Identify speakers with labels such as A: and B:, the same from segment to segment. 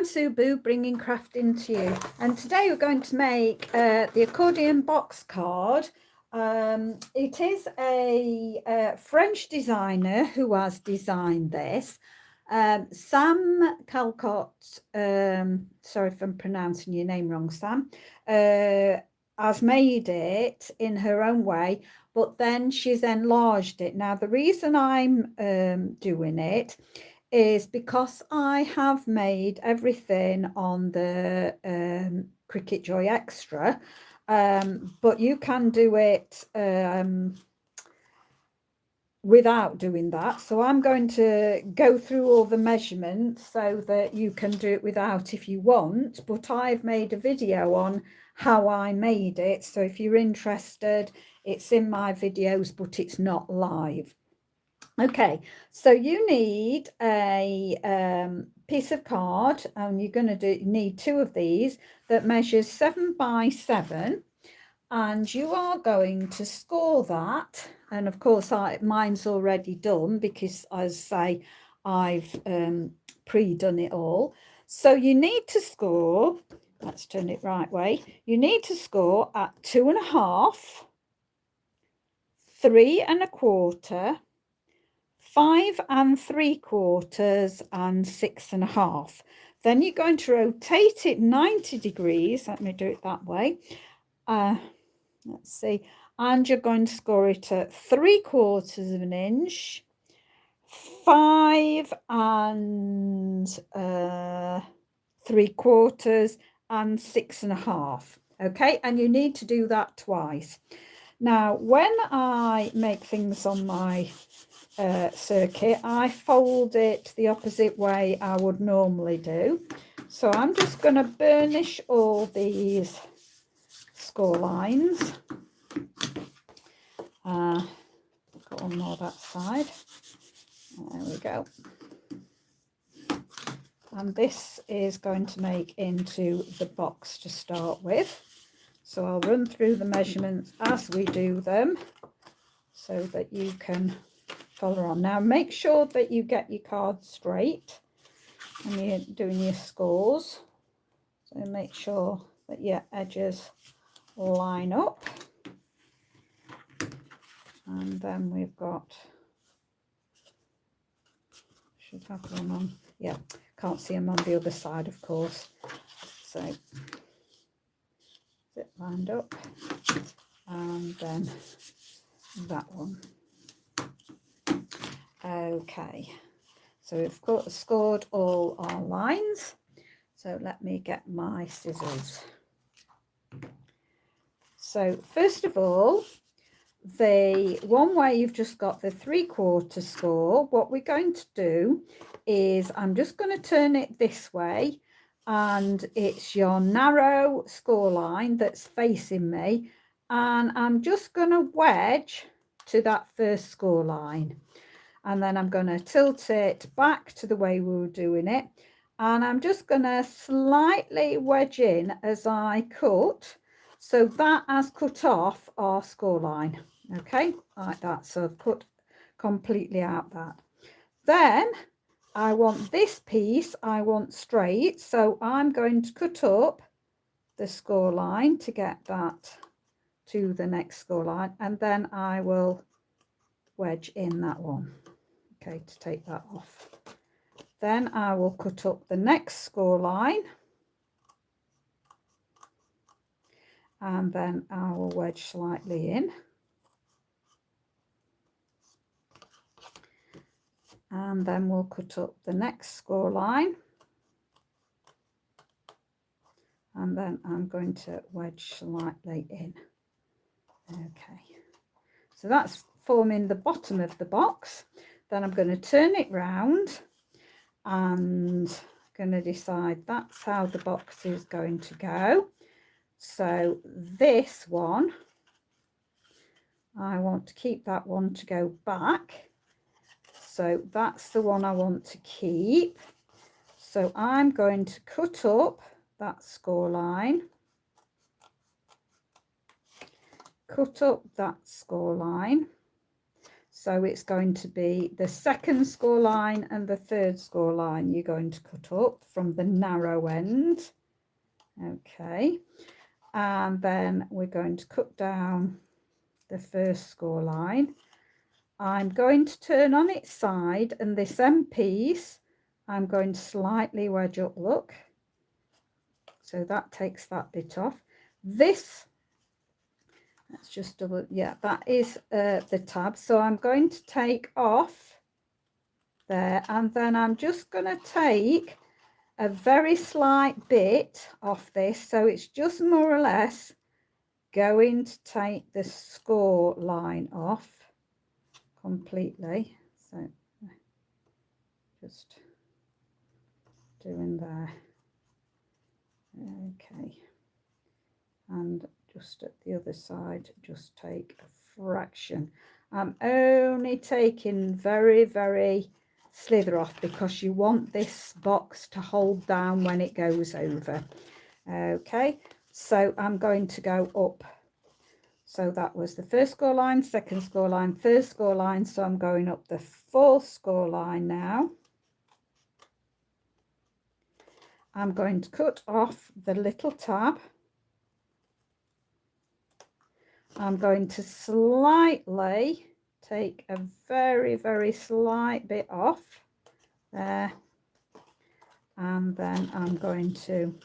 A: I'm Sue Boo, bringing crafting to you, and today we're going to make the accordion box card. It is a French designer who has designed this. Sam Calcott, sorry if I'm pronouncing your name wrong, Sam, has made it in her own way, but then she's enlarged it. Now, the reason I'm doing it is because I have made everything on the Cricut Joy Extra, but you can do it without doing that. So I'm going to go through all the measurements so that you can do it without if you want, but I've made a video on how I made it. So if you're interested, it's in my videos, but it's not live. Okay, so you need a piece of card, and you're going to need two of these that measures 7 by 7, and you are going to score that. And of course, mine's already done because, as I say, I've pre-done it all. So you need to score. Let's turn it right way. You need to score at 2.5, 3 1/4. 5 3/4 and 6.5. Then you're going to rotate it 90 degrees. Let me do it that way. Let's see. And you're going to score it at 3/4 of an inch, 5 3/4 and 6.5. Okay, and you need to do that twice. Now, when I make things on my circuit, I fold it the opposite way I would normally do. So I'm just going to burnish all these score lines. Got one more that side. There we go. And this is going to make into the box to start with. So I'll run through the measurements as we do them so that you can follow on. Now, make sure that you get your card straight when you're doing your scores. So make sure that your edges line up. And then we've got, should have one on, yeah, can't see them on the other side, of course. So it lined up, and then that one. Okay, so we've scored all our lines. So let me get my scissors. So first of all, the one way you've just got the 3/4 score, what we're going to do is I'm just going to turn it this way, and it's your narrow score line that's facing me, and I'm just going to wedge to that first score line. And then I'm going to tilt it back to the way we were doing it. And I'm just going to slightly wedge in as I cut. So that has cut off our score line. Okay, like that. So I've cut completely out that. Then I want this piece, I want straight. So I'm going to cut up the score line to get that to the next score line. And then I will wedge in that one. Okay, to take that off. Then I will cut up the next score line, and then I will wedge slightly in, and then we'll cut up the next score line, and then I'm going to wedge slightly in. Okay, so that's forming the bottom of the box. Then I'm going to turn it round and going to decide that's how the box is going to go. So this one, I want to keep that one to go back. So that's the one I want to keep. So I'm going to cut up that score line, cut up that score line. So it's going to be the second score line and the third score line you're going to cut up from the narrow end. Okay, and then we're going to cut down the first score line. I'm going to turn on its side, and this end piece I'm going to slightly wedge up, look. So that takes that bit off. This, let's just double, yeah, that is the tab. So I'm going to take off there, and then I'm just going to take a very slight bit off this. So it's just more or less going to take the score line off completely. So just doing there. Okay, and just at the other side, just take a fraction. I'm only taking very slither off because you want this box to hold down when it goes over. Okay, so I'm going to go up. So that was the first score line, second score line, third score line. So I'm going up the fourth score line now. I'm going to cut off the little tab. I'm going to slightly take a very slight bit off there, and then I'm going to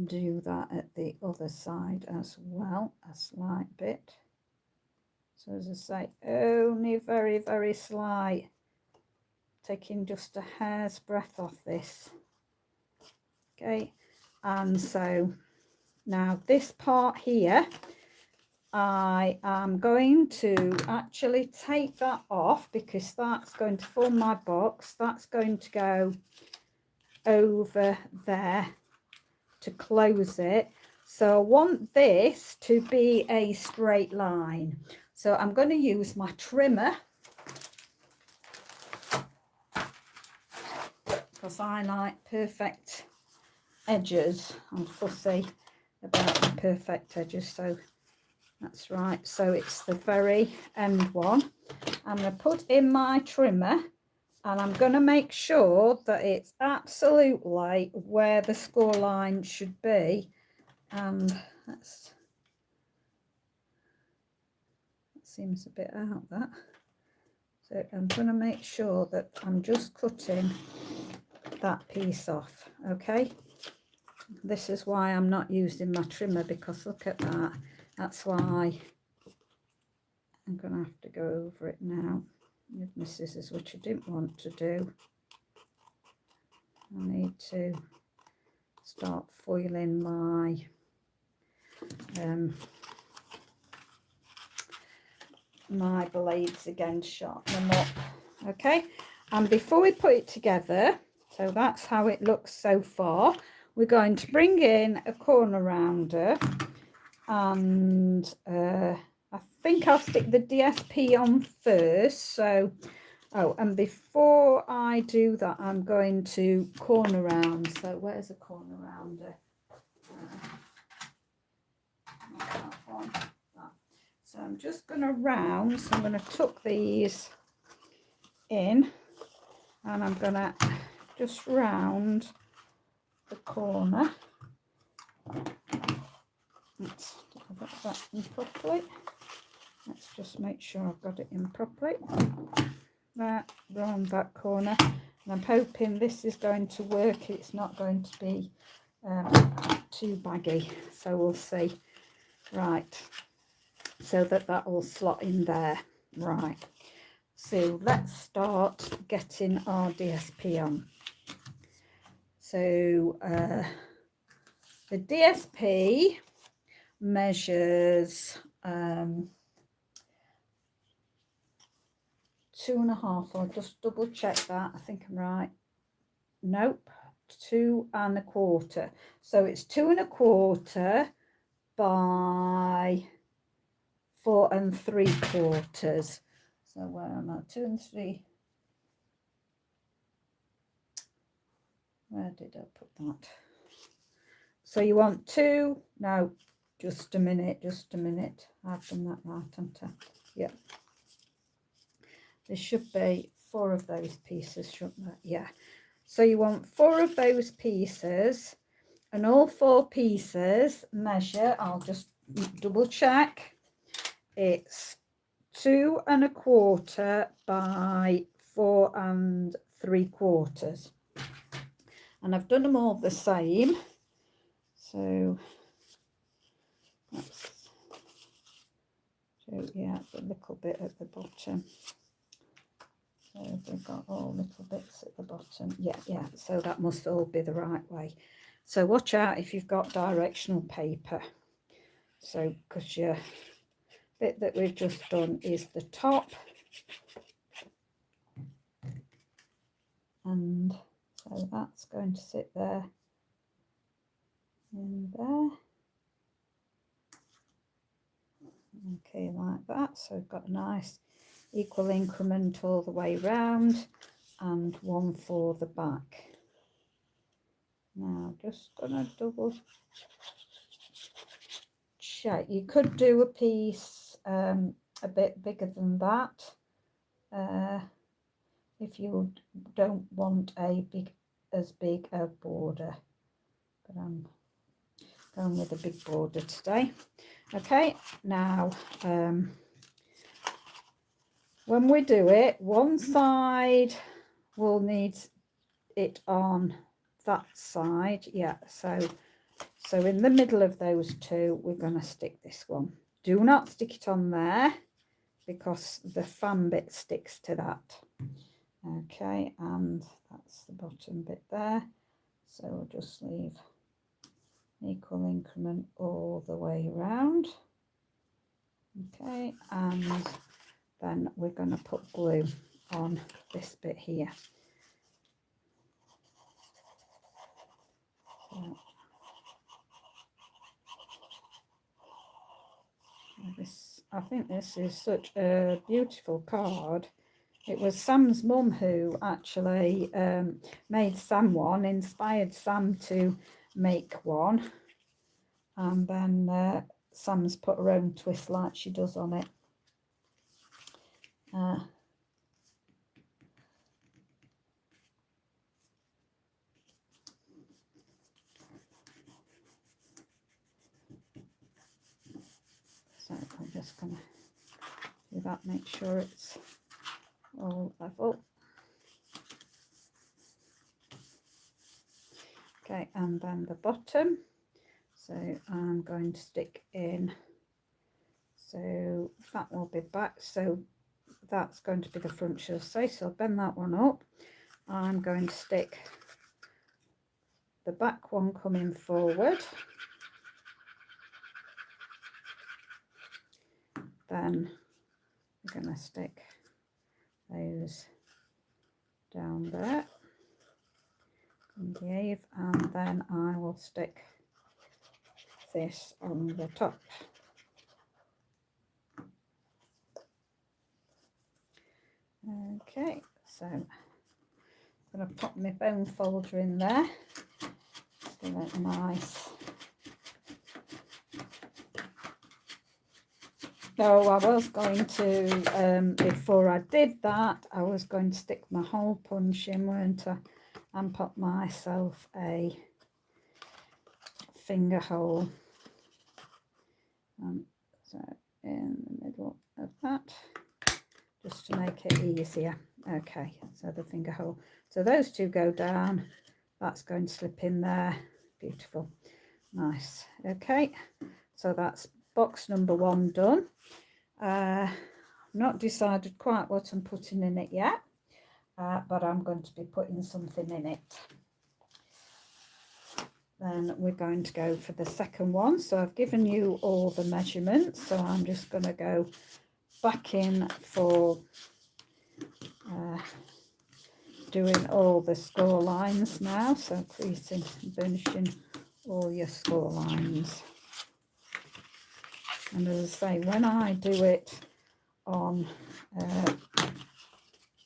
A: do that at the other side as well, a slight bit. So as I say, only very slight, taking just a hair's breadth off this. Okay, and so now this part here, I am going to actually take that off because that's going to form my box. That's going to go over there to close it. So I want this to be a straight line. So I'm going to use my trimmer because I like perfect edges. I'm fussy about the perfect edges, so that's right. So it's the very end one. I'm going to put in my trimmer, and I'm going to make sure that it's absolutely where the score line should be. And that seems a bit out, that. So I'm going to make sure that I'm just cutting that piece off. Okay, this is why I'm not using my trimmer, because look at that. That's why I'm going to have to go over it now with my scissors, which I didn't want to do. I need to start foiling my blades again, sharpen them up. Okay, and before we put it together, so that's how it looks so far, we're going to bring in a corner rounder, and I think I'll stick the DSP on first. So and before I do that, I'm going to corner round. So where's a corner rounder? That one. So I'm just going to round. So I'm going to tuck these in, and I'm going to just round the corner. Let's get that in properly. Let's just make sure I've got it in properly. That, round that corner, and I'm hoping this is going to work. It's not going to be too baggy, so we'll see. Right, so that will slot in there. Right, so let's start getting our DSP on. So the DSP measures 2.5. I'll just double check that. I think I'm right. Nope, 2.25. So it's 2.25 by 4 3/4. So where am I? 2 and 3. Where did I put that? So you want 2. No, just a minute. I've done that right, haven't I? Yeah. there should be 4 of those pieces, shouldn't there? Yeah. So you want 4 of those pieces, and all 4 pieces measure, I'll just double check, it's 2 1/4 by 4 3/4, and I've done them all the same. So that's, so yeah, a little bit at the bottom. So they've got all little bits at the bottom. Yeah, so that must all be the right way. So watch out if you've got directional paper. So because your bit that we've just done is the top. And so that's going to sit there in there. Okay, like that. So we've got a nice equal increment all the way round, and 1 for the back. Now just gonna double check. You could do a piece a bit bigger than that if you don't want as big a border, but I'm going with a big border today. Okay, now when we do it, one side will need it on that side. Yeah, so in the middle of those 2, we're going to stick this one. Do not stick it on there because the fan bit sticks to that. Okay, and that's the bottom bit there. So we'll just leave equal increment all the way around. Okay, and then we're going to put glue on this bit here. So I think this is such a beautiful card. It was Sam's mum who actually made Sam one, inspired Sam to make one, and then Sam's put her own twist like she does on it. So I'm just going to do that, make sure it's all level. Okay, and then the bottom. So I'm going to stick in, so that will be back, so that's going to be the front, shall I say. So I'll bend that one up. I'm going to stick the back one coming forward. Then we're going to stick those down there, and then I will stick this on the top. Okay, so I'm going to pop my bone folder in there to look nice. So I was going to, before I did that, I was going to stick my hole punch in, weren't I, and put myself a finger hole. So in the middle of that, just to make it easier. Okay, so the finger hole. So those 2 go down. That's going to slip in there. Beautiful. Nice. Okay, so that's box number 1 done. Not decided quite what I'm putting in it yet, but I'm going to be putting something in it. Then we're going to go for the second one. So I've given you all the measurements, so I'm just going to go back in for doing all the score lines now. So creasing and burnishing all your score lines. And as I say, when I do it on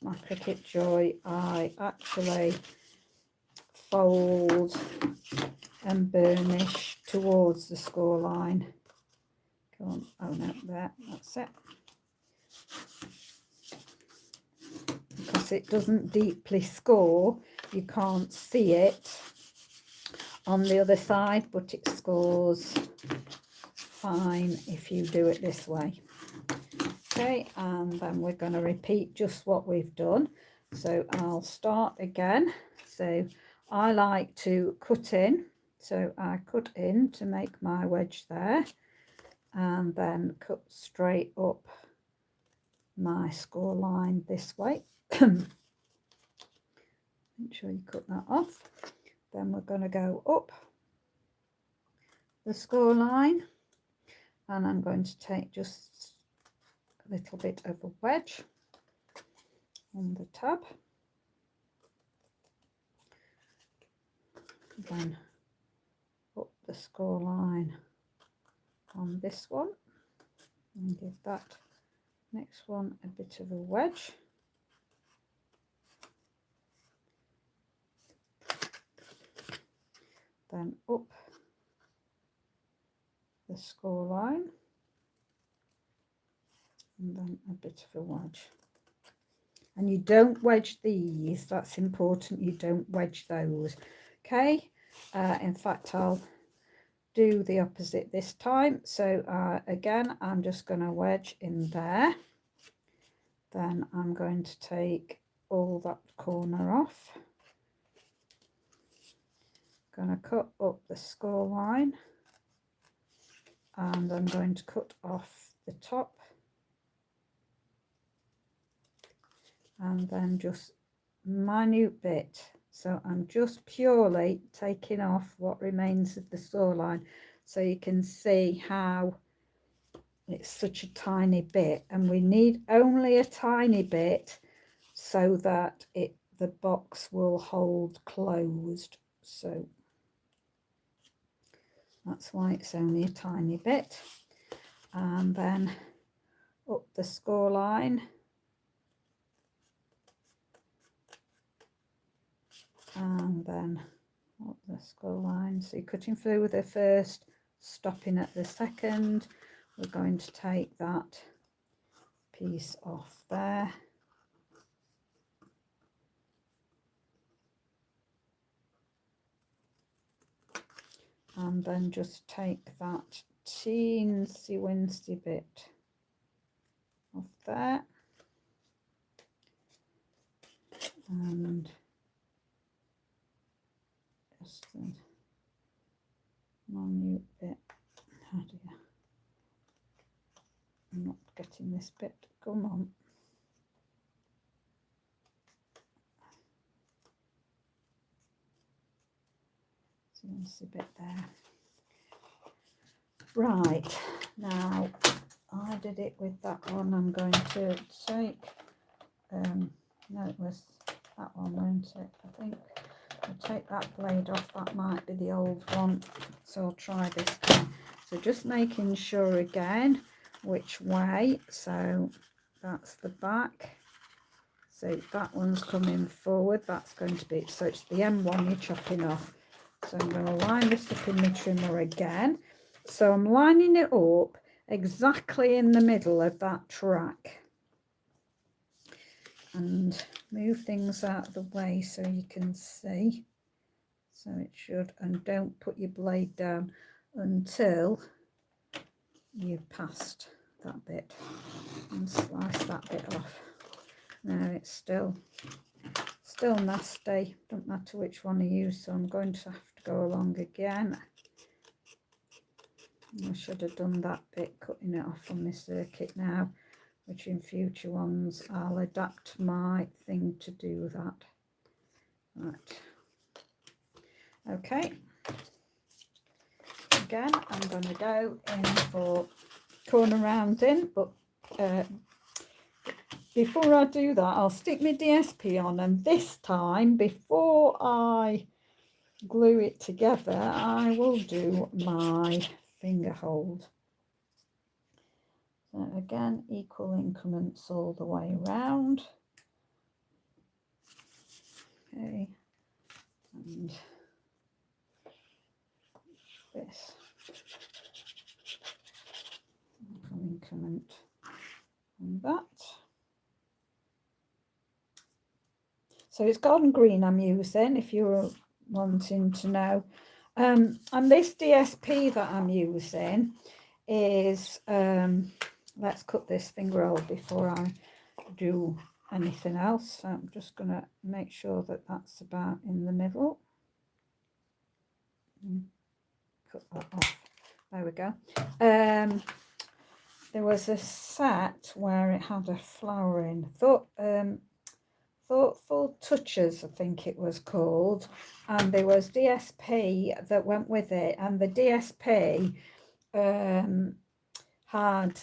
A: my Cricut Joy, I actually fold and burnish towards the score line. Come on, oh no, there, that's it. because it doesn't deeply score. You can't see it on the other side, but it scores fine if you do it this way. Okay, and then we're going to repeat just what we've done. So I'll start again. So I like to cut in, so I cut in to make my wedge there, and then cut straight up my score line this way. Make sure you cut that off. Then we're going to go up the score line, and I'm going to take just a little bit of a wedge on the tab, then up the score line on this one, and give that next one a bit of a wedge, then up the score line, and then a bit of a wedge. And you don't wedge these, that's important, you don't wedge those. Okay, in fact I'll do the opposite this time. So again, I'm just going to wedge in there, then I'm going to take all that corner off, going to cut up the score line, and I'm going to cut off the top, and then just minute bit. So I'm just purely taking off what remains of the score line, so you can see how it's such a tiny bit, and we need only a tiny bit so that the box will hold closed. So that's why it's only a tiny bit. And then up the score line, and then up the score line. So you're cutting through the first, stopping at the second. We're going to take that piece off there, and then just take that teensy wincy bit off there, and just a minute bit. Oh dear, I'm not getting this bit, come on. It's a bit there. Right, now I did it with that one. I'm going to take, no, it was that one, wasn't it? I think I'll take that blade off. That might be the old one, so I'll try this one. So just making sure again which way. So that's the back. So that one's coming forward. That's going to be, so it's the M1 you're chopping off. So I'm going to line this up in the trimmer again. So I'm lining it up exactly in the middle of that track. And move things out of the way so you can see. So it should, and don't put your blade down until you've passed that bit, and slice that bit off. Now it's still nasty, don't matter which one I use, so I'm going to have to go along again. I should have done that bit, cutting it off on this circuit now, which in future ones I'll adapt my thing to do that. Right, okay, again I'm going to go in for corner rounding, but before I do that I'll stick my DSP on, and this time before I glue it together I will do my finger hold. So again, equal increments all the way around. Okay, and this equal increment on that. So it's garden green I'm using, if you're wanting to know. And this DSP that I'm using is, let's cut this finger roll before I do anything else. So I'm just going to make sure that that's about in the middle. Cut that off. There we go. There was a set where it had a flower in. Thoughtful Touches, I think it was called, and there was DSP that went with it, and the DSP had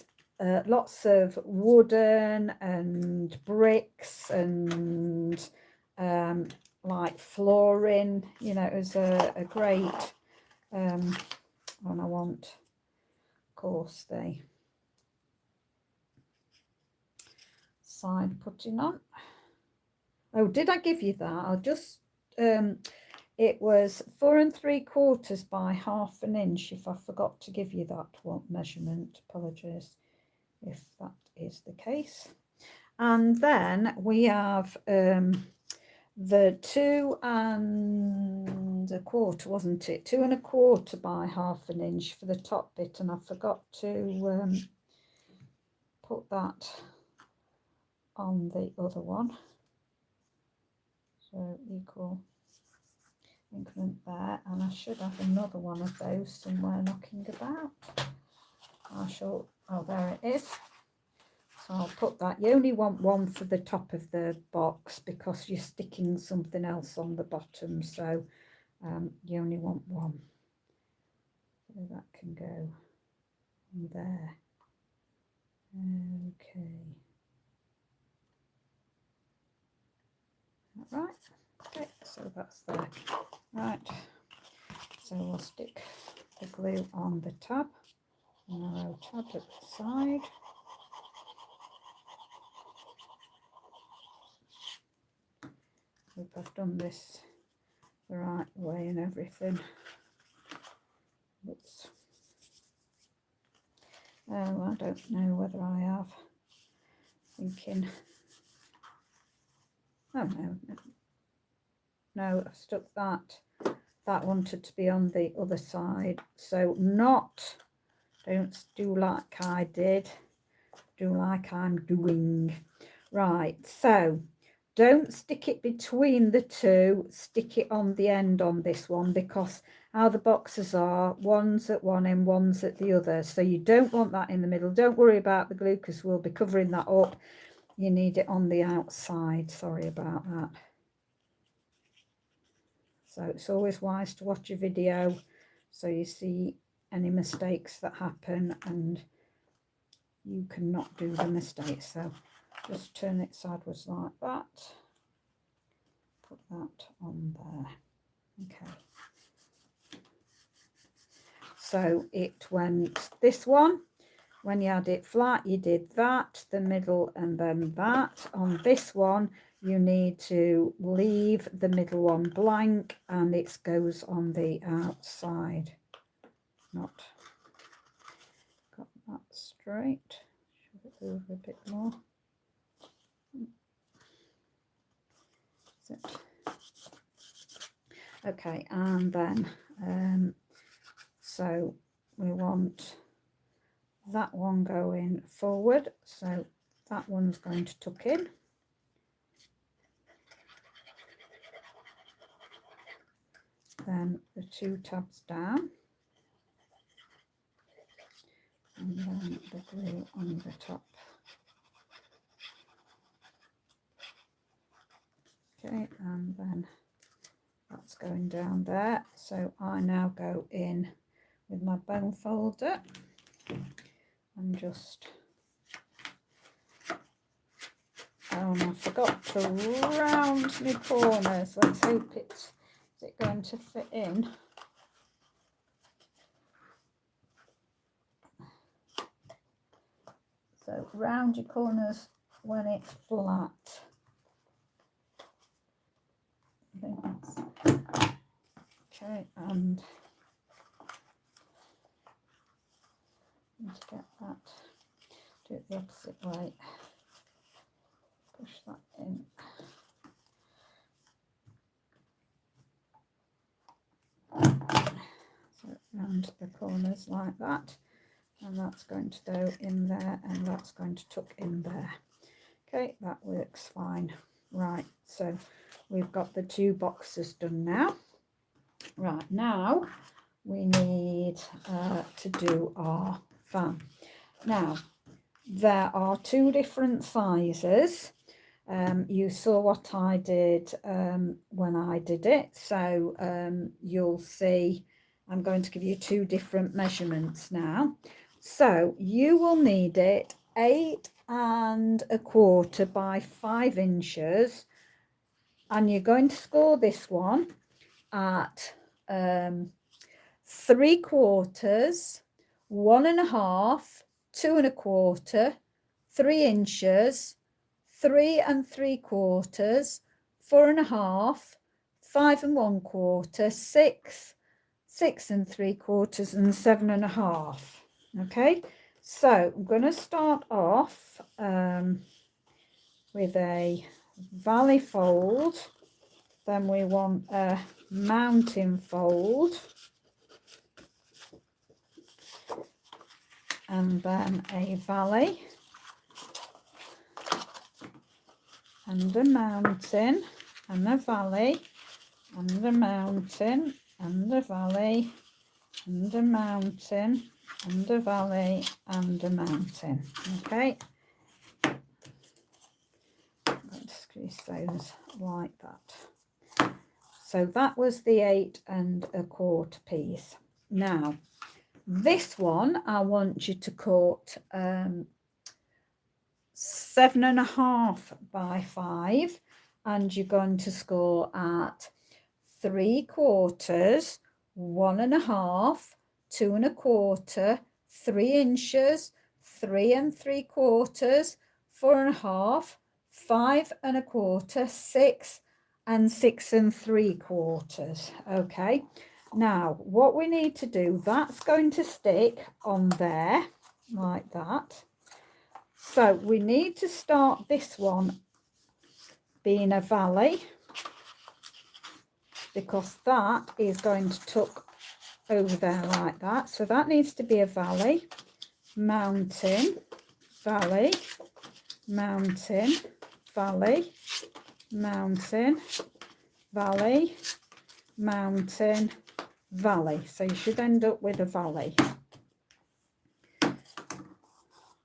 A: lots of wooden and bricks and like flooring. You know, it was a great and I want, of course, the side putting on. Oh, did I give you that? I'll just it was 4 3/4 by 1/2 inch. If I forgot to give you that one measurement, apologies if that is the case. And then we have the 2 1/4, wasn't it? 2 1/4 by 1/2 inch for the top bit, and I forgot to put that on the other one. So equal increment there, and I should have another one of those somewhere knocking about. I shall, oh, there it is. So I'll put that. You only want one for the top of the box because you're sticking something else on the bottom, so you only want one. So that can go there. Okay. Right. Okay, so that's there. Right. So we'll stick the glue on the tab, narrow tab at the side. Hope I've done this the right way and everything. Oops. Oh, I don't know whether I have. Thinking. Oh no, no, I've stuck that. That wanted to be on the other side. So don't do like I did. Do like I'm doing. Right, so don't stick it between the two, stick it on the end on this one, because how the boxes are, one's at one end, one's at the other, so you don't want that in the middle. Don't worry about the glue because we'll be covering that up. You need it on the outside. Sorry about that. So it's always wise to watch a video so you see any mistakes that happen and you cannot do the mistakes. So just turn it sideways like that. Put that on there. Okay. So it went this one. When you had it flat, you did that, the middle, and then that. On this one, you need to leave the middle one blank, and it goes on the outside. Not got that straight. Shove it over a bit more. That's it. Okay, and then so we want that one going forward, so that one's going to tuck in. Then the 2 tabs down, and then the glue on the top. Okay, and then that's going down there. So I now go in with my bone folder and just, and I forgot to round my corners. Let's hope is it going to fit in. So round your corners when it's flat. I think that's okay, and to get that, do it the opposite way. Push that in. around the corners like that, and that's going to go in there, and that's going to tuck in there. Okay, that works fine. Right, so we've got the 2 boxes done now. Right, now we need to do our fan. Now, there are 2 different sizes. You saw what I did when I did it, so you'll see I'm going to give you 2 different measurements now. So you will need it 8 1/4 by 5 inches, and you're going to score this one at 3/4, 1 1/2, 2 1/4, 3 inches, 3 3/4, 4 1/2, 5 1/4, 6, 6 3/4, and 7 1/2. Okay, so I'm going to start off with a valley fold, then we want a mountain fold, and then a valley, and a mountain, and a valley, and a mountain, and a valley, and a mountain, and a valley, and a mountain. Okay, I'm going to crease those like that. So that was the 8 1/4 piece. Now this one I want you to cut 7 1/2 by 5, and you're going to score at 3/4, 1 1/2, 2 1/4, 3 inches, 3 3/4, 4 1/2, 5 1/4, 6, and 6 3/4. Okay, now what we need to do, that's going to stick on there like that. So we need to start this one being a valley, because that is going to tuck over there like that. So that needs to be a valley, mountain, valley, mountain, valley, mountain, valley, mountain, valley. So you should end up with a valley.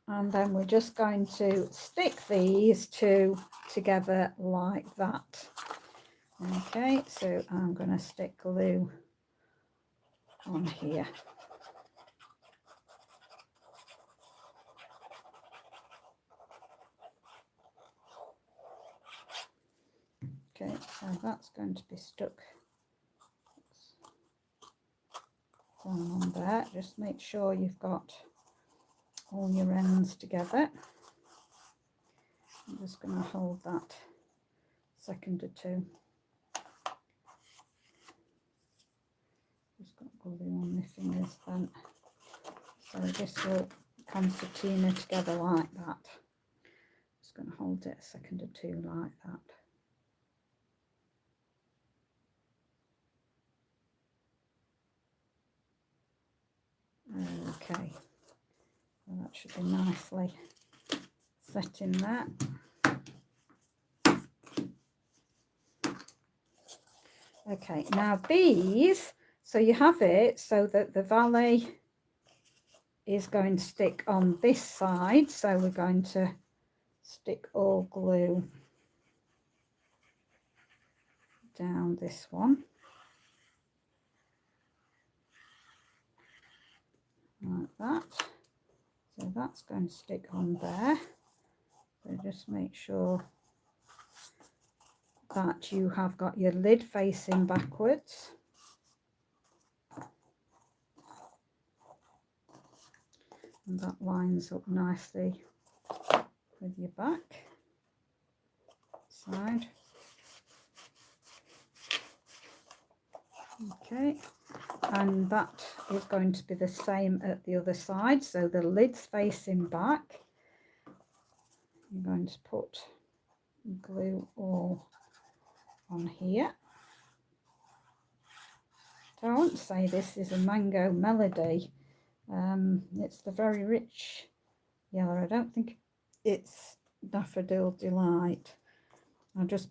A: And then we're just going to stick these 2 together like that. Okay, so I'm going to stick glue on here. Okay, so that's going to be stuck down on there. Just make sure you've got all your ends together. I'm just going to hold that a second or 2. Just got glue on my fingers then. So this will concertina together like that. Just going to hold it a second or 2 like that. Okay, well, that should be nicely set in there. Okay, now these, so you have it so that the valley is going to stick on this side, so we're going to stick all glue down this one like that. So that's going to stick on there. So just make sure that you have got your lid facing backwards. And that lines up nicely with your back side. Okay, and that is going to be the same at the other side. So the lid's facing back. You're going to put glue all on here So I wouldn't say this is a mango melody. It's the very rich yellow. I don't think it's Daffodil Delight. I just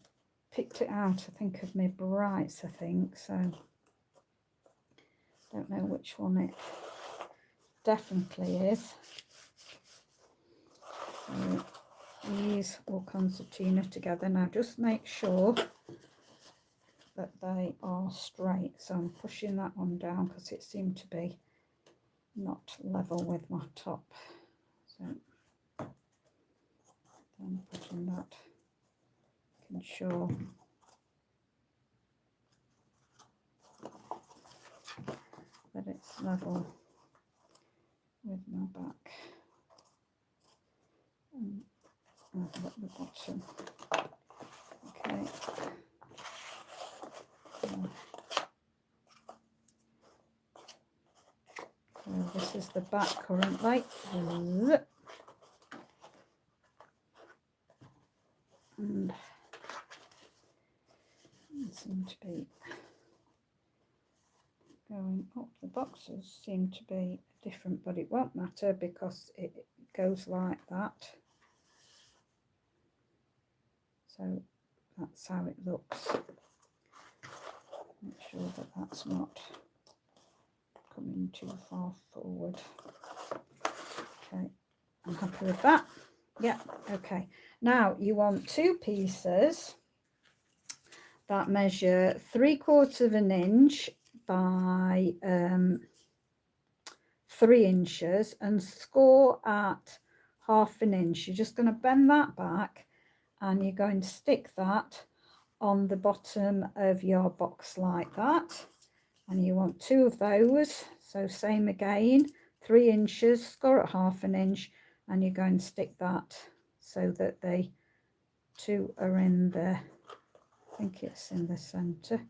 A: picked it out, I think, of my brights, I think. So don't know which one it definitely is. So these will concertina together. Now just make sure that they are straight. So I'm pushing that one down because it seemed to be not level with my top. So I'm pushing that, making sure that it's level with my back and at the bottom. Okay. So this is the back currently. And it seems to be going up. The boxes seem to be different, but it won't matter because it goes like that. So that's how it looks. Make sure that that's not coming too far forward. Okay, I'm happy with that. Yeah, okay. Now you want two pieces that measure 3/4 of an inch by 3 inches and score at 1/2 an inch. You're just going to bend that back and you're going to stick that on the bottom of your box like that. And you want two of those. So same again, 3 inches, score at 1/2 an inch, and you're going to stick that so that they two are in the, I think it's in the center.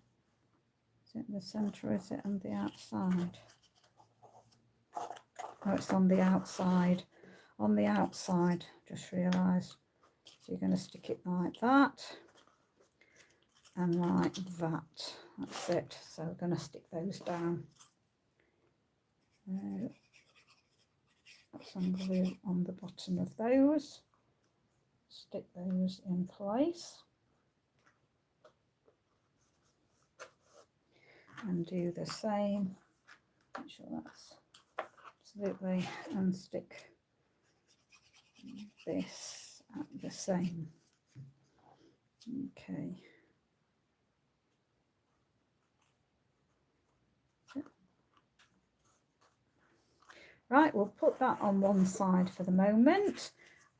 A: Is it in the center or is it on the outside? Oh, it's on the outside. On the outside, just realised. So you're going to stick it like that and like that. That's it. So we're going to stick those down. Put some glue on the bottom of those. Stick those in place. And do the same. Make sure that's absolutely, and stick this at the same. Okay. Right, we'll put that on one side for the moment,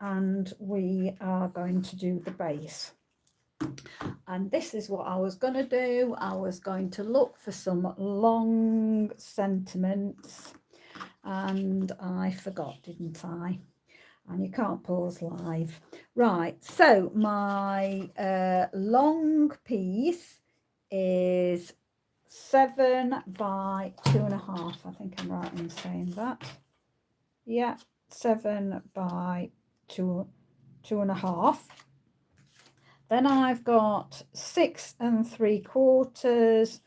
A: and we are going to do the base. And this is what I was going to do. I was going to look for some long sentiments, and I forgot, didn't I? And you can't pause live. Right, so my long piece is 7 by 2.5. I think I'm right in saying that. Yeah, 7 by 2.5. Then I've got 6 3/4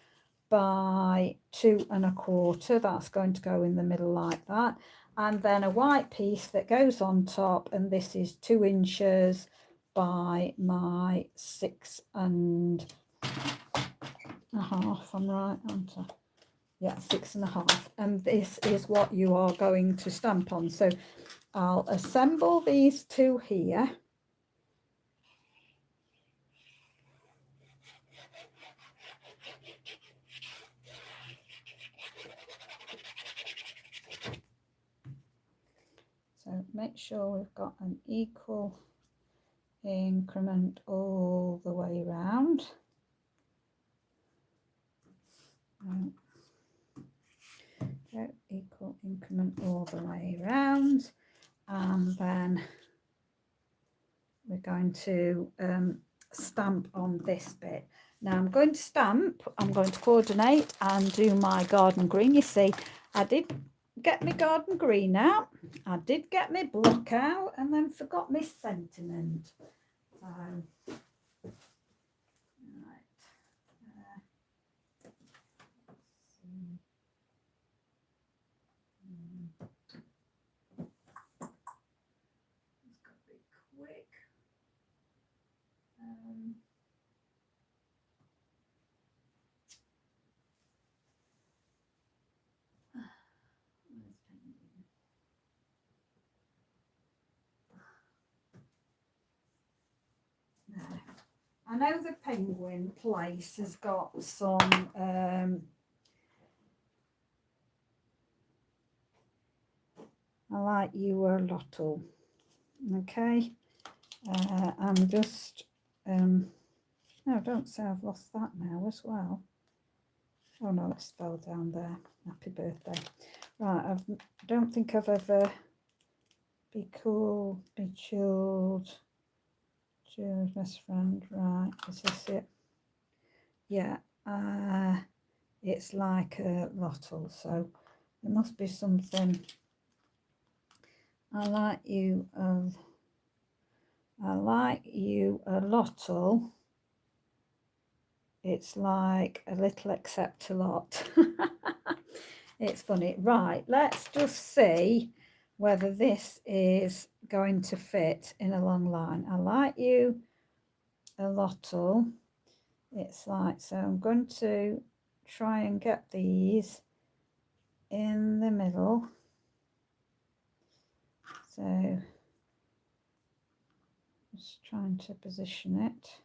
A: by 2 1/4. That's going to go in the middle like that. And then a white piece that goes on top, and this is 2 inches by my 6 1/2. I'm right, aren't I? Yeah, 6 1/2. And this is what you are going to stamp on. So I'll assemble these two here. So make sure we've got an equal increment all the way around. Okay, equal increment all the way around, and then we're going to stamp on this bit. Now I'm going to stamp, I'm going to coordinate and do my garden green. You see, I did get my garden green out, I did get my block out, and then forgot my sentiment. So, right. I know the Penguin place has got some I like you a lot. Okay, I'm just no, don't say I've lost that now as well. Oh no, it's fell down there. Happy birthday. Right, I don't think I've ever be cool, be chilled, Jill's best friend. Right, is this it? Yeah, it's like a lottle, so there must be something. I like you a lottle. It's like a little except a lot. It's funny. Right, let's just see whether this is going to fit in a long line. I like you a lottle. It's like, so I'm going to try and get these in the middle. So just trying to position it.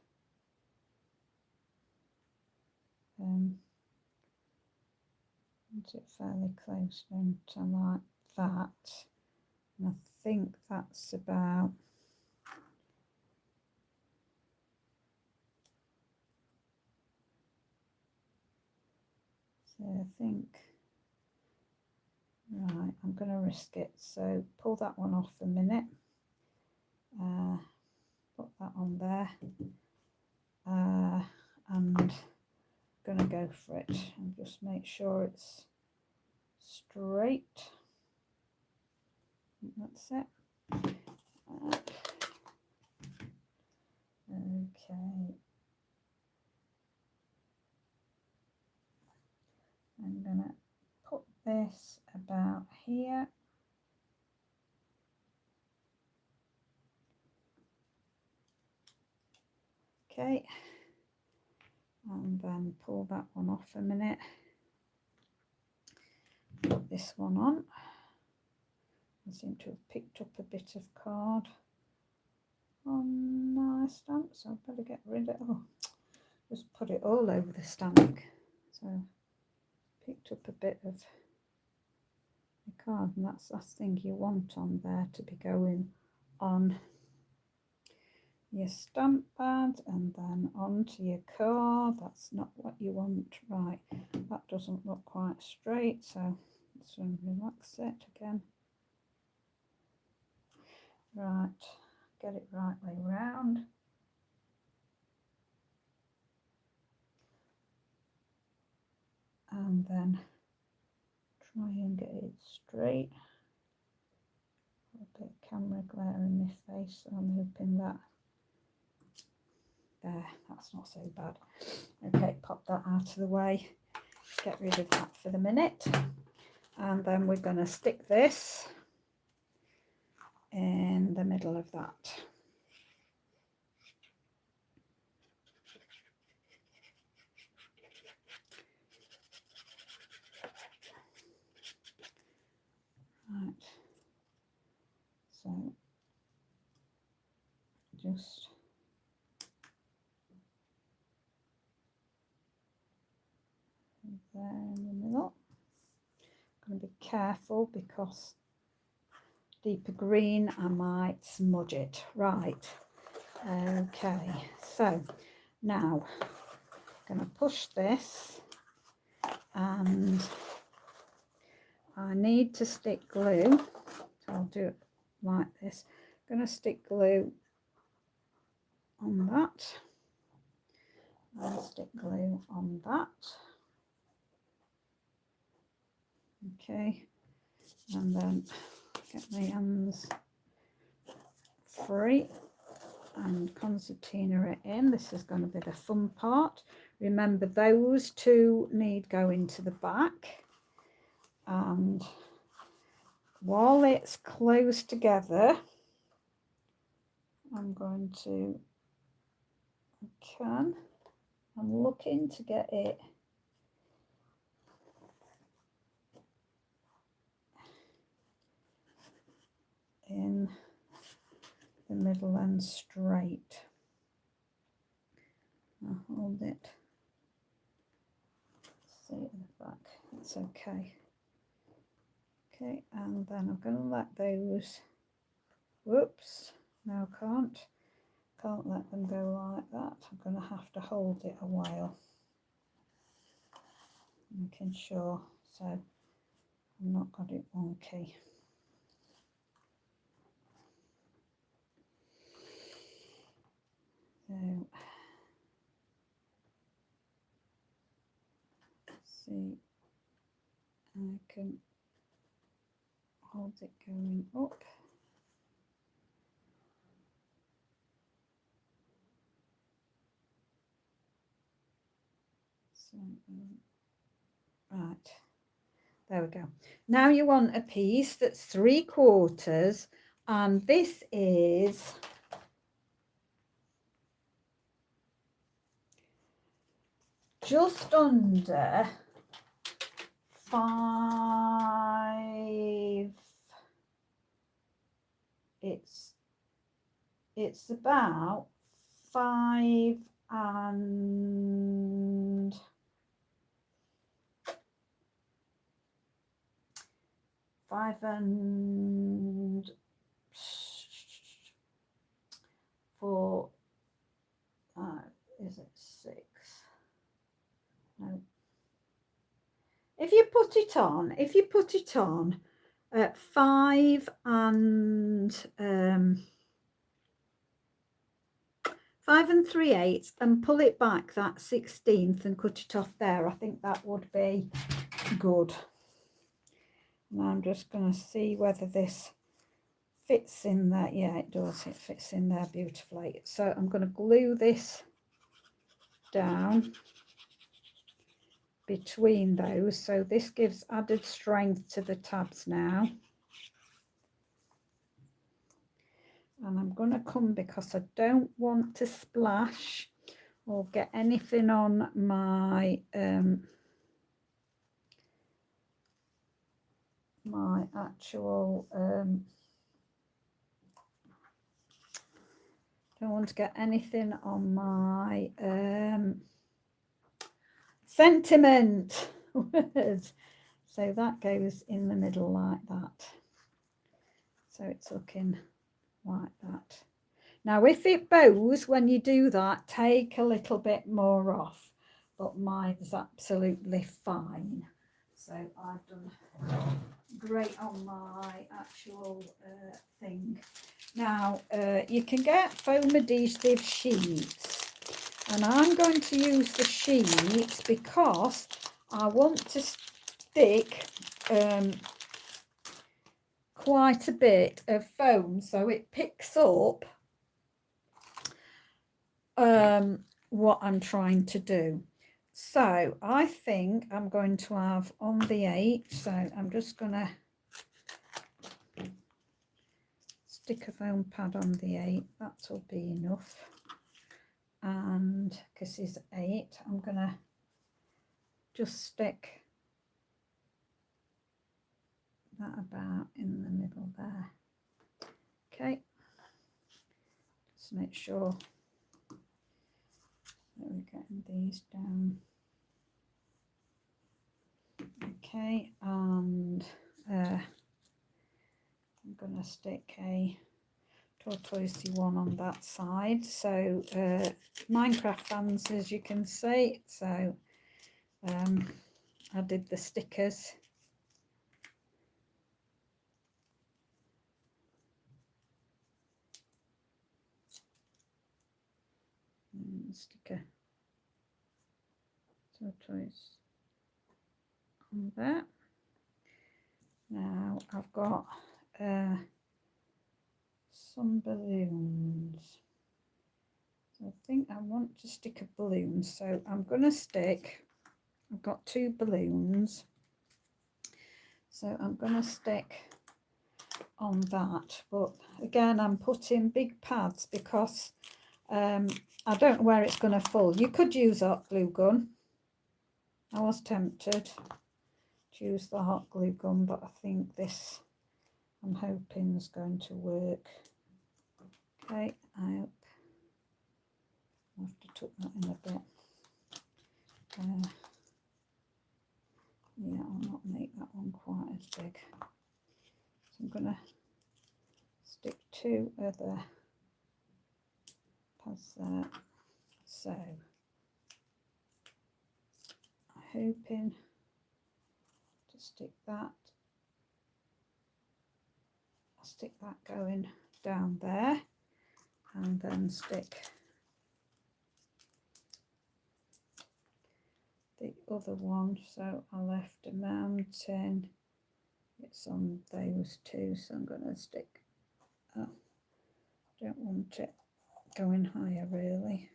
A: Is it fairly close then to like that? And I think that's about so I think right, I'm going to risk it. So pull that one off a minute. Put that on there. And going to go for it and just make sure it's straight. That's it. Okay. I'm going to put this about here. Okay. And then pull that one off a minute. Put this one on. I seem to have picked up a bit of card on my stamp, so I better get rid of it. Oh, just put it all over the stamp. So picked up a bit of the card, and that's the last thing you want on there to be going on your stamp pad and then onto your card. That's not what you want. Right, that doesn't look quite straight, so let's relax it again. Right, get it right way round. And then try and get it straight. A bit of camera glare in my face, so I'm hoping that there, that's not so bad. Okay, pop that out of the way, get rid of that for the minute, and then we're going to stick this in the middle of that. Right, so just there in the middle. I'm going to be careful because deeper green I might smudge it. Right, okay, so now I'm going to push this, and I need to stick glue, so I'll do it like this. I'm going to stick glue on that. I'll stick glue on that. Okay, and then get my hands free and concertina it in. This is going to be the fun part. Remember, those two need go into the back, and while it's close together, I'm going to, I'm looking to get it in the middle and straight. I'll hold it. See at the back. That's okay. Okay, and then I'm going to let those. Whoops! No, can't let them go like that. I'm going to have to hold it a while, making sure so I've not got it wonky. So see, I can hold it going up. So, right, there we go. Now you want a piece that's 3/4, and this is just under 5. It's about 5 and 4. Is it 6? No. If you put it on at 5 and 5 3/8 and pull it back that 16th and cut it off there, I think that would be good. Now I'm just going to see whether this fits in there. Yeah, it does. It fits in there beautifully. So I'm going to glue this down between those, so this gives added strength to the tabs now. And I'm going to come, because I don't want to splash or get anything on my my actual don't want to get anything on my sentiment words. So that goes in the middle like that. So it's looking like that. Now if it bows when you do that, take a little bit more off, but mine's absolutely fine. So I've done great on my actual thing. Now you can get foam adhesive sheets, and I'm going to use the sheets because I want to stick quite a bit of foam so it picks up what I'm trying to do. So I think I'm going to have on the 8, so I'm just going to stick a foam pad on the 8, that'll be enough. And because it's 8, I'm going to just stick that about in the middle there. Okay, just make sure that we're getting these down. Okay, and I'm going to stick a tortoisey one on that side. So Minecraft fans, as you can see, so I did the stickers. And stick a tortoise on there. Now I've got some balloons. So I think I want to stick a balloon. So I'm going to stick, I've got 2 balloons. So I'm going to stick on that. But again, I'm putting big pads because I don't know where it's going to fall. You could use a hot glue gun. I was tempted to use the hot glue gun, but I think this, I'm hoping, is going to work. Okay, I hope. I'll have to tuck that in a bit. Yeah, I'll not make that one quite as big. So I'm going to stick 2 other pads there. So I'm hoping to stick that going down there, and then stick the other one. So I left a mountain, it's on those 2, so I'm going to stick, don't want it going higher really,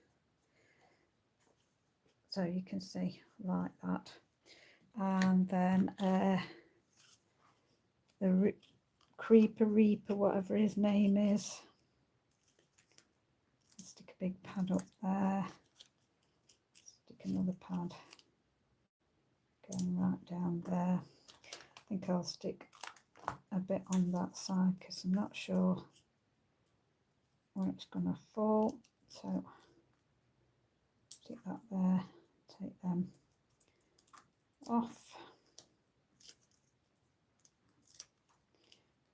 A: so you can see like that. And then the Creeper Reaper, whatever his name is, stick a big pad up there, stick another pad going right down there. I think I'll stick a bit on that side because I'm not sure where it's going to fall, so stick that there, take them off,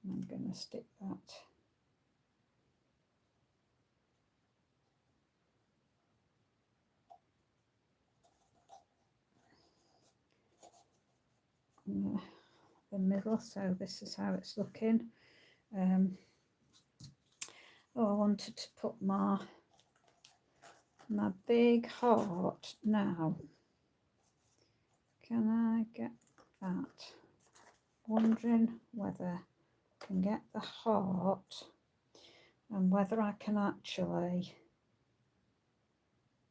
A: and I'm going to stick that in the middle. So this is how it's looking. Oh, I wanted to put my big heart now. Can I get that? Wondering whether I can get the heart and whether I can actually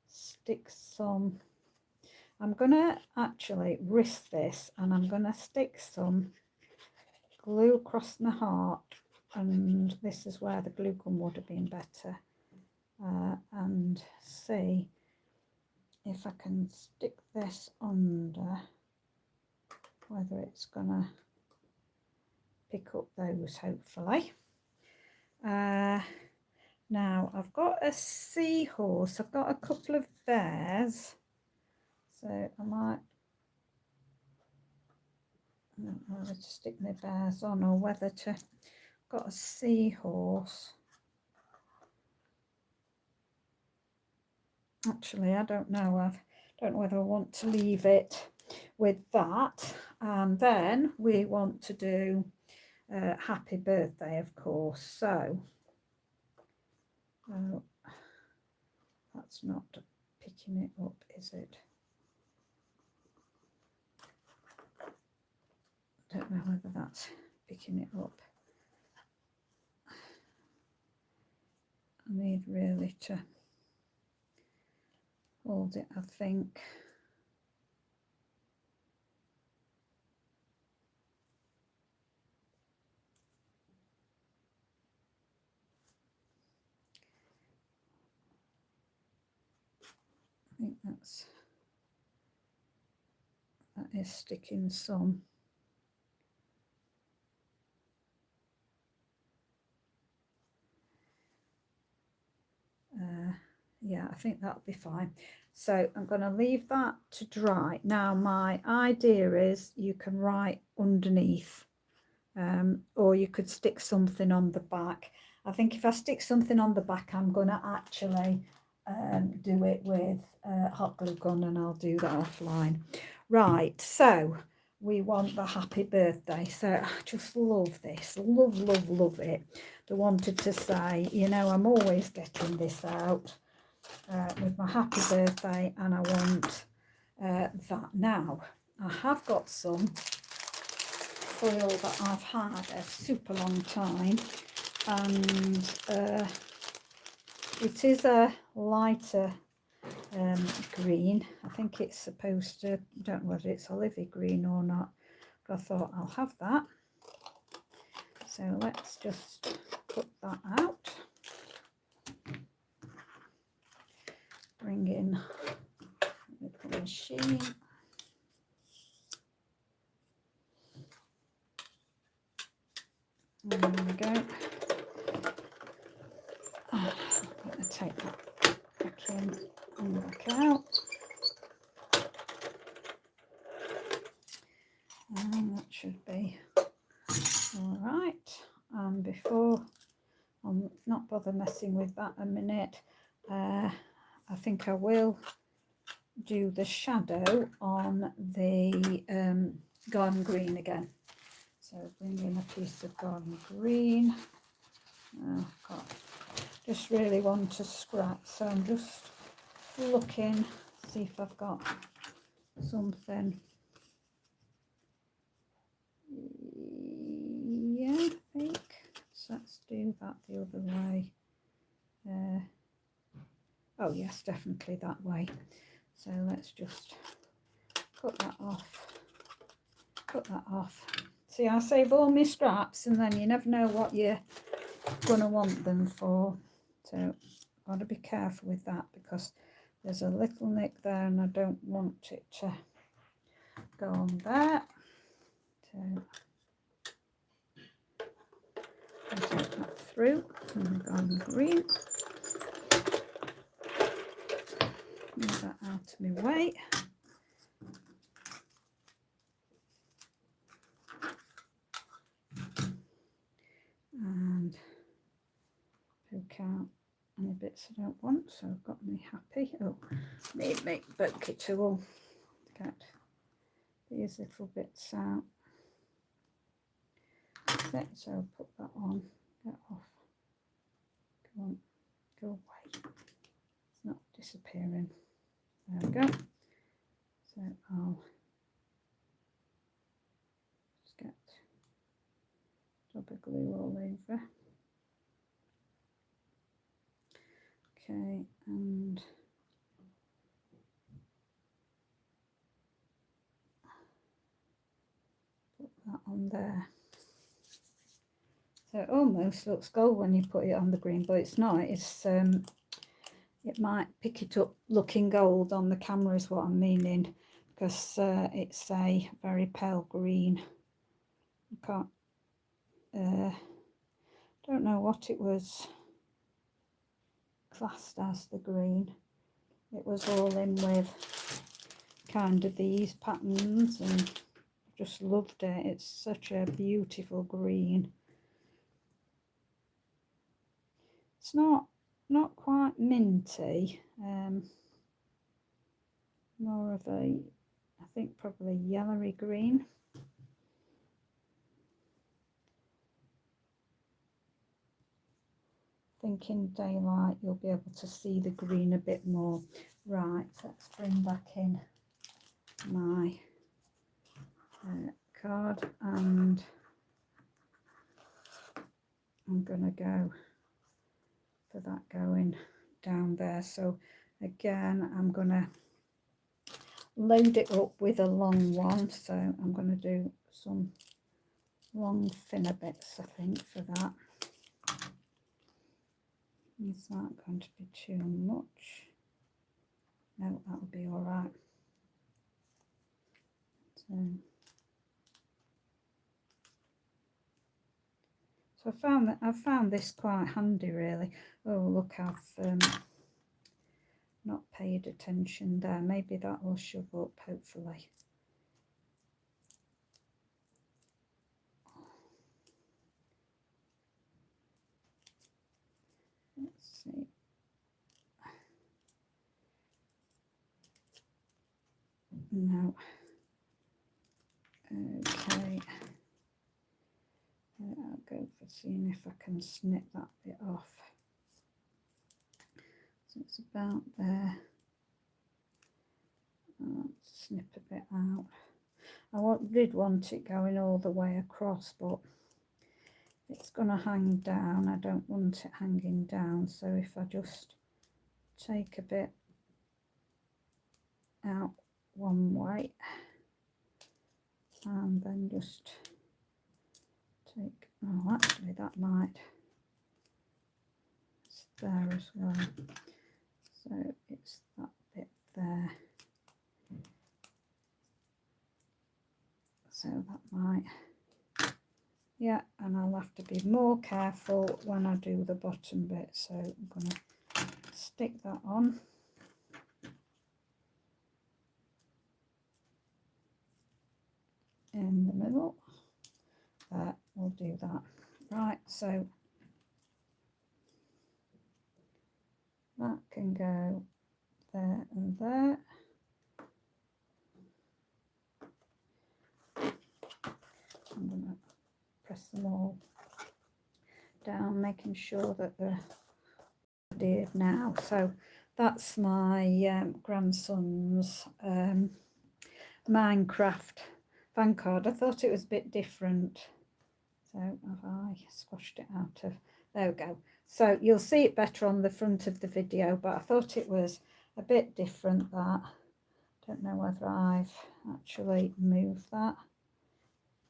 A: stick some. I'm going to actually risk this, and I'm going to stick some glue across the heart, and this is where the glue gun would have been better, and see if I can stick this under, whether it's going to pick up those, hopefully. Now I've got a seahorse, I've got a couple of bears, so I might, I don't know whether to stick my bears on or whether to, got a seahorse. Actually, I don't know. I don't know whether I want to leave it with that. And then we want to do happy birthday, of course. So that's not picking it up, is it? Don't know whether that's picking it up. I need really to hold it, I think. I think that is sticking some. Yeah, I think that'll be fine. So I'm going to leave that to dry. Now my idea is you can write underneath, or you could stick something on the back. I think if I stick something on the back, I'm going to actually do it with hot glue gun, and I'll do that offline. Right, so we want the happy birthday. So I just love this, love it. I wanted to say, you know, I'm always getting this out with my happy birthday, and I want that. Now I have got some foil that I've had a super long time, and it is a lighter green. I think it's supposed to, I don't know whether it's olivey green or not, but I thought I'll have that. So let's just put that out. Bring in the machine. And there we go. Oh, I'm going to take that back in and And that should be all right. And before I'll not bother messing with that a minute, I think I will do the shadow on the garden green again. So bring in a piece of garden green. Oh God, just really want to scratch, so I'm just looking, see if I've got something. Yeah, I think. So let's do that the other way. Oh yes, definitely that way. So let's just cut that off. Cut that off. See, I save all my scraps, and then you never know what you're gonna want them for. So got to be careful with that, because there's a little nick there and I don't want it to go on there. So I'll take that through and the garden green. Move that out of my way. And poke out any bits I don't want. So I've got me happy. Oh, need my bokeh tool to get these little bits out. That's it. So put that on, get off. Come on, go away. It's not disappearing. There we go. So I'll just get double glue all over. Okay, and put that on there. So it almost looks gold when you put it on the green, but it's not. It's it might pick it up looking gold on the camera is what I'm meaning, because it's a very pale green. I can't don't know what it was classed as, the green. It was all in with kind of these patterns, and just loved it. It's such a beautiful green. It's not quite minty, more of a, I think probably yellowy green. I think in daylight you'll be able to see the green a bit more. Right, let's bring back in my card, and I'm gonna go for that going down there. So again, I'm gonna load it up with a long one, so I'm going to do some long thinner bits, I think, for that. Is that going to be too much? No, that'll be all right. So I found this quite handy, really. Oh look, I've not paid attention there. Maybe that will shove up, hopefully. Let's see. No. Okay. I'll go for seeing if I can snip that bit off. So it's about there. I'll snip a bit out. I did want it going all the way across, but it's going to hang down. I don't want it hanging down, so if I just take a bit out one way and then just take, oh actually that might, it's there as well, so it's that bit there, so that might, yeah, and I'll have to be more careful when I do the bottom bit, so I'm going to stick that on. in the middle. We'll do that. Right, so that can go there and there. I'm going to press them all down, making sure that they're adhered now. So that's my grandson's Minecraft fan card. I thought it was a bit different, so have I squashed it out of, there we go. So you'll see it better on the front of the video, but I thought it was a bit different. That, don't know whether I've actually moved that.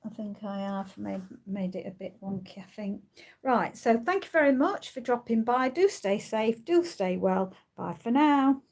A: I think I have made it a bit wonky, I think. Right, so thank you very much for dropping by. Do stay safe, do stay well. Bye for now.